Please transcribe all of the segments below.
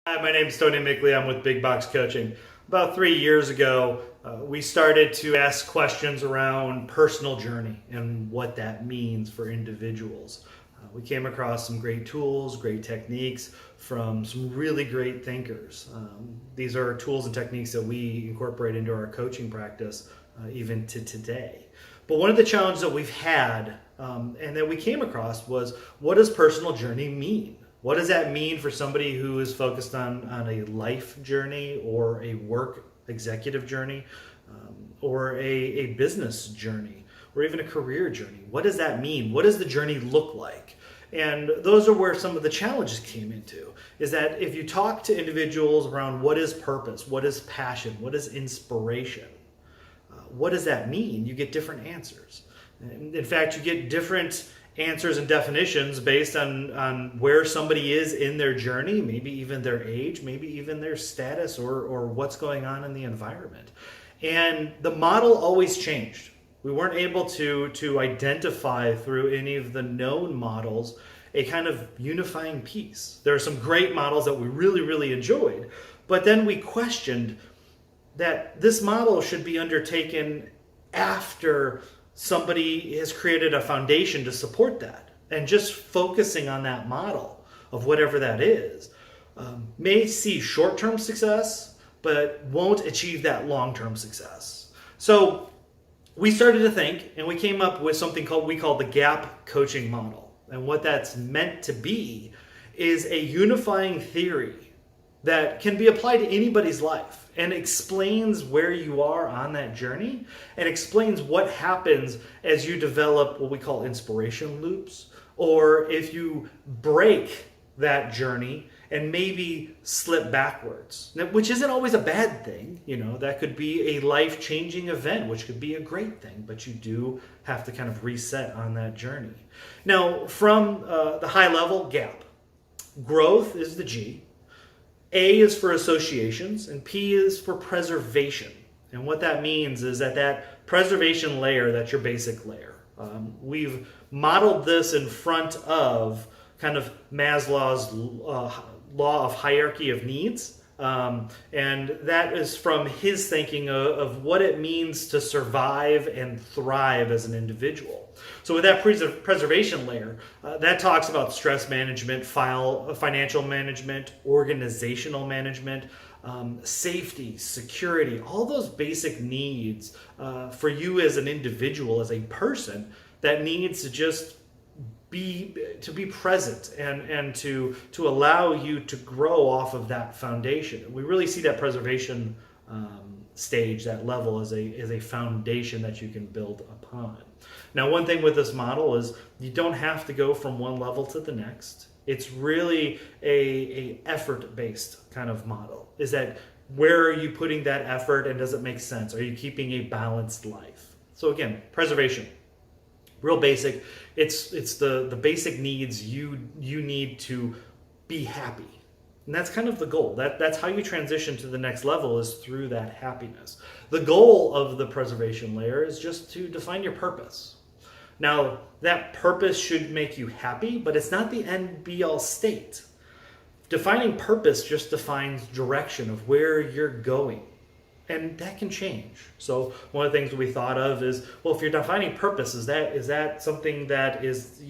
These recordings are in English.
Hi, my name is Tony Mickley. I'm with Big Box Coaching. About 3 years ago, we started to ask questions around personal journey and what that means for individuals. We came across some great tools, great techniques from some really great thinkers. These are tools and techniques that we incorporate into our coaching practice even to today. But one of the challenges that we've had and that we came across was, what does personal journey mean? What does that mean for somebody who is focused on a life journey or a work executive journey or a business journey or even a career journey? What does that mean? What does the journey look like? And those are where some of the challenges came into, is that if you talk to individuals around what is purpose, what is passion, what is inspiration, what does that mean? You get different answers. In fact, you get different answers and definitions based on where somebody is in their journey, maybe even their age, maybe even their status or what's going on in the environment. And the model always changed. We weren't able to identify through any of the known models a kind of unifying piece. There are some great models that we really, really enjoyed, but then we questioned that this model should be undertaken after somebody has created a foundation to support that. And just focusing on that model of whatever that is may see short-term success, but won't achieve that long-term success. So we started to think, and we came up with something we call the gap coaching model. And what that's meant to be is a unifying theory that can be applied to anybody's life and explains where you are on that journey and explains what happens as you develop what we call inspiration loops, or if you break that journey and maybe slip backwards, which isn't always a bad thing. You know, that could be a life-changing event, which could be a great thing, but you do have to kind of reset on that journey. Now, from the high level, gap. Growth is the G. A is for associations, and P is for preservation. And what that means is that preservation layer, that's your basic layer. We've modeled this in front of kind of Maslow's law of hierarchy of needs. And that is from his thinking of what it means to survive and thrive as an individual. So with that preservation layer, that talks about stress management, financial management, organizational management, safety, security, all those basic needs for you as an individual, as a person that needs to just be present and to allow you to grow off of that foundation. We really see that preservation stage, that level, as a foundation that you can build upon. Now, one thing with this model is you don't have to go from one level to the next. It's really a effort-based kind of model. Is that where are you putting that effort, and does it make sense? Are you keeping a balanced life? So again, preservation. Real basic. It's the basic needs you need to be happy. And that's kind of the goal. That's how you transition to the next level, is through that happiness. The goal of the preservation layer is just to define your purpose. Now, that purpose should make you happy, but it's not the end be all state. Defining purpose just defines direction of where you're going. And that can change. So one of the things we thought of is, well, if you're defining purpose, is that something that is,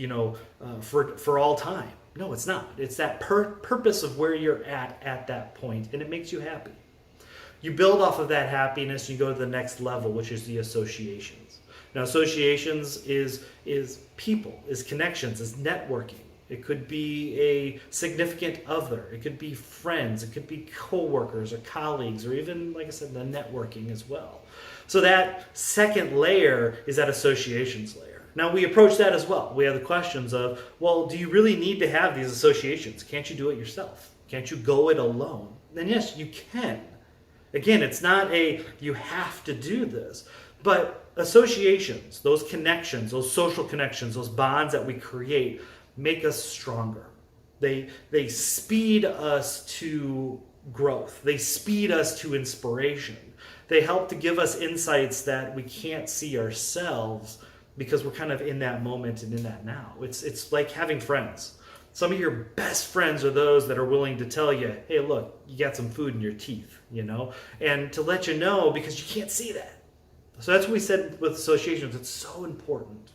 for all time? No, it's not. It's that purpose of where you're at that point, and it makes you happy. You build off of that happiness, you go to the next level, which is the associations. Now, associations is people, is connections, is networking. It could be a significant other. It could be friends. It could be coworkers or colleagues, or even, like I said, the networking as well. So that second layer is that associations layer. Now, we approach that as well. We have the questions of, well, do you really need to have these associations? Can't you do it yourself? Can't you go it alone? Then yes, you can. Again, it's not you have to do this, but associations, those connections, those social connections, those bonds that we create make us stronger. They speed us to growth. They speed us to inspiration. They help to give us insights that we can't see ourselves because we're kind of in that moment and in that now. It's like having friends. Some of your best friends are those that are willing to tell you, hey, look, you got some food in your teeth, and to let you know because you can't see that. So that's what we said with associations. It's so important.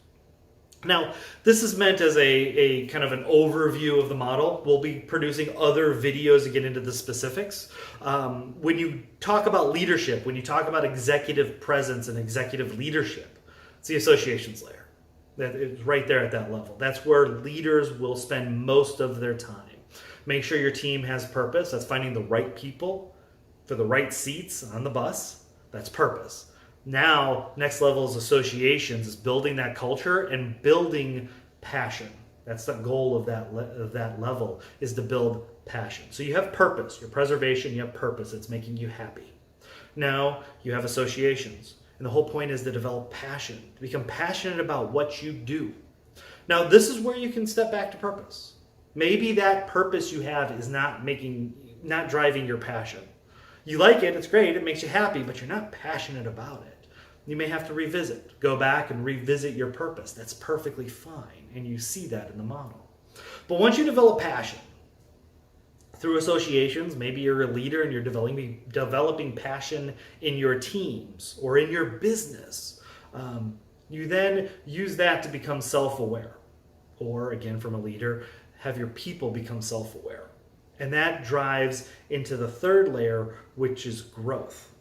Now, this is meant as a kind of an overview of the model. We'll be producing other videos to get into the specifics. When you talk about leadership, when you talk about executive presence and executive leadership, it's the associations layer. That is right there at that level. That's where leaders will spend most of their time. Make sure your team has purpose. That's finding the right people for the right seats on the bus. That's purpose. Now, next level is associations, is building that culture and building passion. That's the goal of that level, is to build passion. So you have purpose, your preservation, you have purpose. It's making you happy. Now, you have associations. And the whole point is to develop passion, to become passionate about what you do. Now, this is where you can step back to purpose. Maybe that purpose you have is not driving your passion. You like it, it's great, it makes you happy, but you're not passionate about it. You may have to revisit, go back and revisit your purpose. That's perfectly fine, and you see that in the model. But once you develop passion, through associations, maybe you're a leader and you're developing passion in your teams or in your business, you then use that to become self-aware. Or again, from a leader, have your people become self-aware. And that drives into the third layer, which is growth.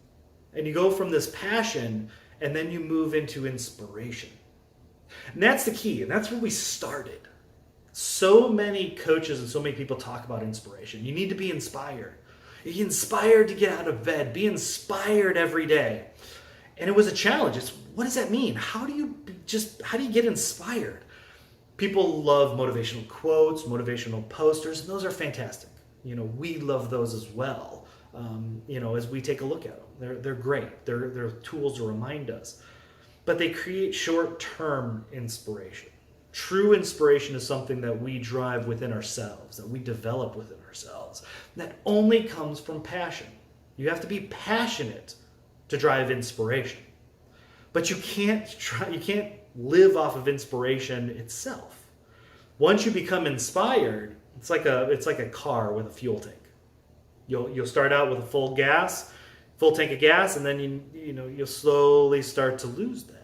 And you go from this passion, and then you move into inspiration. And that's the key, and that's where we started. So many coaches and so many people talk about inspiration. You need to be inspired. Be inspired to get out of bed. Be inspired every day. And it was a challenge. What does that mean? How do you get inspired? People love motivational quotes, motivational posters, and those are fantastic. We love those as well. As we take a look at them, they're great. They're tools to remind us, but they create short-term inspiration. True inspiration is something that we drive within ourselves, that we develop within ourselves. That only comes from passion. You have to be passionate to drive inspiration, but you can't live off of inspiration itself. Once you become inspired, it's like a car with a fuel tank. You'll start out with a full tank of gas, and then you'll slowly start to lose that.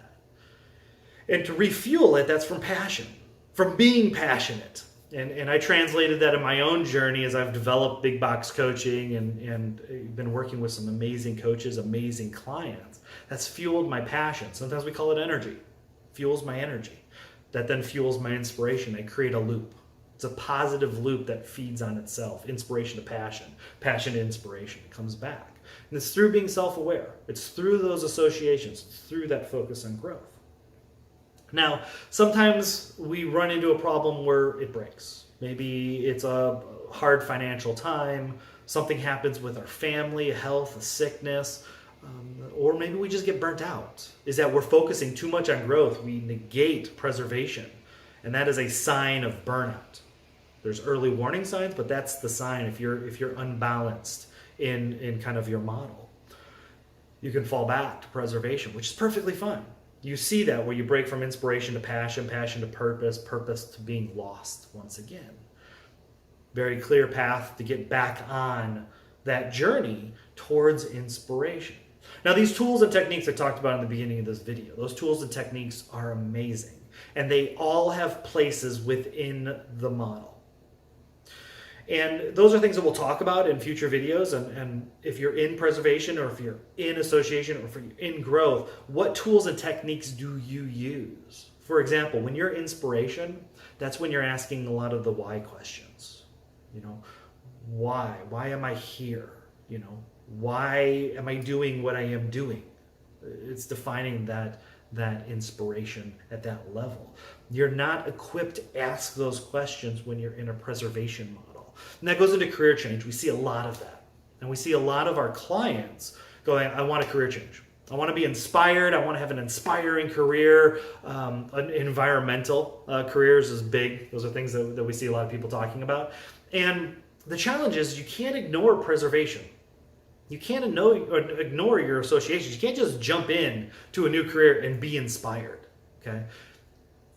And to refuel it, that's from passion, from being passionate. And I translated that in my own journey as I've developed big box coaching and been working with some amazing coaches, amazing clients. That's fueled my passion. Sometimes we call it energy. Fuels my energy. That then fuels my inspiration. I create a loop. It's a positive loop that feeds on itself. Inspiration to passion. Passion to inspiration. It comes back. And it's through being self-aware. It's through those associations. It's through that focus on growth. Now, sometimes we run into a problem where it breaks. Maybe it's a hard financial time. Something happens with our family, health, a sickness. Or maybe we just get burnt out. Is that we're focusing too much on growth. We negate preservation. And that is a sign of burnout. There's early warning signs, but that's the sign if you're unbalanced in kind of your model. You can fall back to preservation, which is perfectly fine. You see that where you break from inspiration to passion, passion to purpose, purpose to being lost once again. Very clear path to get back on that journey towards inspiration. Now, these tools and techniques I talked about in the beginning of this video, those tools and techniques are amazing. And they all have places within the model. And those are things that we'll talk about in future videos. And if you're in preservation, or if you're in association, or if you're in growth, what tools and techniques do you use? For example, when you're inspiration, that's when you're asking a lot of the why questions. Why? Why am I here? Why am I doing what I am doing? It's defining that inspiration at that level. You're not equipped to ask those questions when you're in a preservation model. And that goes into career change. We see a lot of that. And we see a lot of our clients going, I want a career change. I want to be inspired. I want to have an inspiring career. Environmental careers is big. Those are things that we see a lot of people talking about. And the challenge is you can't ignore preservation. You can't ignore your associations. You can't just jump in to a new career and be inspired. Okay?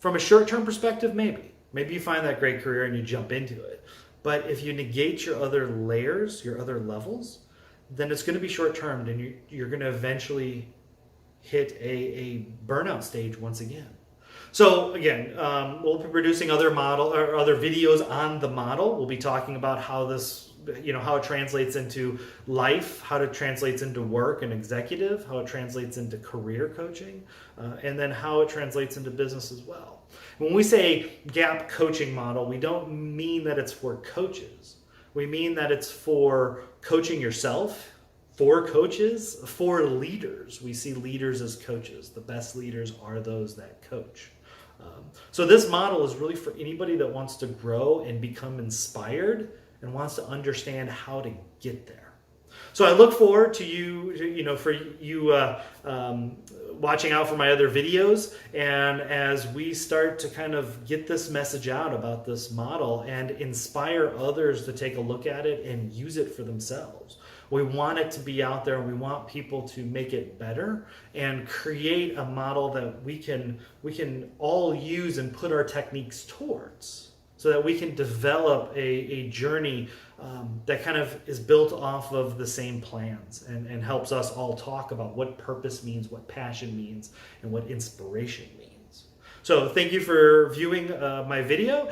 From a short-term perspective, maybe. Maybe you find that great career and you jump into it. But if you negate your other layers, your other levels, then it's going to be short-term, and you're going to eventually hit a burnout stage once again. So again, we'll be producing other videos on the model. We'll be talking about how this, how it translates into life, how it translates into work and executive, how it translates into career coaching, and then how it translates into business as well. When we say GAP coaching model, we don't mean that it's for coaches. We mean that it's for coaching yourself, for coaches, for leaders. We see leaders as coaches. The best leaders are those that coach. So this model is really for anybody that wants to grow and become inspired and wants to understand how to get there. So I look forward to watching out for my other videos, and as we start to kind of get this message out about this model and inspire others to take a look at it and use it for themselves. We want it to be out there, and we want people to make it better and create a model that we can all use and put our techniques towards, so that we can develop a journey that kind of is built off of the same plans and helps us all talk about what purpose means, what passion means, and what inspiration means. So thank you for viewing my video.